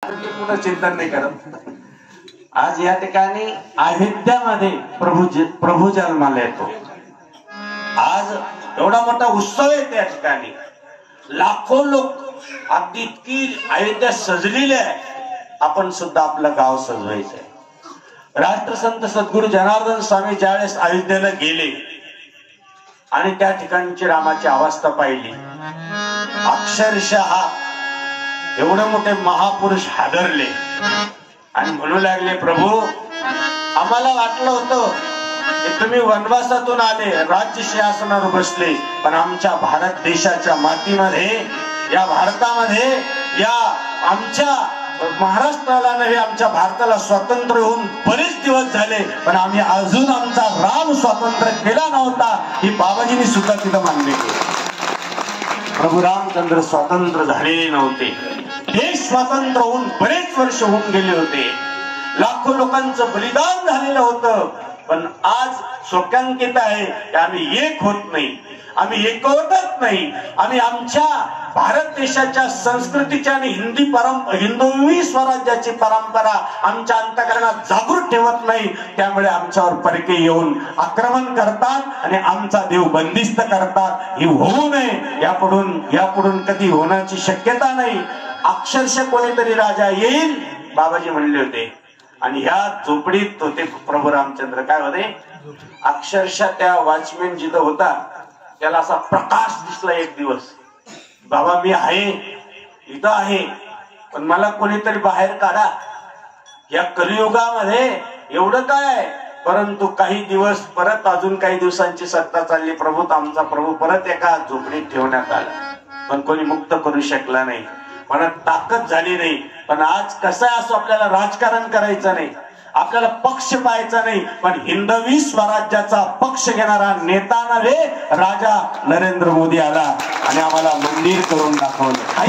पुन्हा चिंतन नाही करत। आज या ठिकाणी अयोध्यामध्ये प्रभू जन्माला येतो। आज एवढा मोठा उत्सव आहे त्या ठिकाणी, लाखो लोक, अगदी इतकी अयोध्या सजलेली आहे। आपण सुद्धा आपलं गाव सजवायचंय। राष्ट्रसंत सद्गुरु जनार्दन स्वामी ज्यावेळेस अयोध्येला गेले आणि त्या ठिकाणची रामाची अवस्था पाहिली, अक्षरशः एवढे मोठे महापुरुष हादरले आणि म्हणू लागले, प्रभू आम्हाला वाटलं होतं की तुम्ही वनवासातून आले, राज्य सिंहासनावर बसले, पण आमच्या भारत देशाच्या मातीमध्ये, या भारतामध्ये, या आमच्या महाराष्ट्राला नव्हे आमच्या भारताला स्वातंत्र्य होऊन बरेच दिवस झाले, पण आम्ही अजून आमचा राम स्वातंत्र्य केला नव्हता, ही बाबाजींनी सुद्धा तिथं मान्य केली। प्रभू रामचंद्र स्वतंत्र झालेले नव्हते, देश स्वतंत्र होऊन बरेच वर्ष होऊन गेले होते, लाखो लोकांचं बलिदान झालेलं होतं, पण आज शोकांकित आहे की आम्ही एक होत नाही, आम्ही एकवटत नाही, आम्ही आमच्या भारत देशाच्या संस्कृतीच्या आणि हिंदवी स्वराज्याची परंपरा आमच्या अंतःकरणात जागृत ठेवत नाही। त्यामुळे आमच्यावर परके येऊन आक्रमण करतात आणि आमचा देव बंदिस्त करतात। ही होऊ नये, यापुढून कधी होण्याची शक्यता नाही। अक्षरशः कोणीतरी राजा येईल, बाबाजी म्हणले होते, आणि ह्या झोपडीत होते प्रभू रामचंद्र। काय होते? अक्षरशः त्या वॉचमॅन जिथं होता त्याला असा प्रकाश दिसला एक दिवस, बाबा मी आहे, इथं आहे, पण मला कोणीतरी बाहेर काढा, या कलियुगामध्ये एवढं काय। परंतु काही दिवस परत, अजून काही दिवसांची सत्ता चालली, आमचा प्रभू परत एका झोपडीत ठेवण्यात आला, पण कोणी मुक्त करू शकला नाही, म्हणत ताकद झाली नाही। पण आज कसं असो, आपल्याला राजकारण करायचं नाही, आपल्याला पक्ष पाहायचा नाही, पण हिंदवी स्वराज्याचा पक्ष घेणारा नेता नव्हे, राजा नरेंद्र मोदी आला आणि आम्हाला मंदिर करून दाखवलं।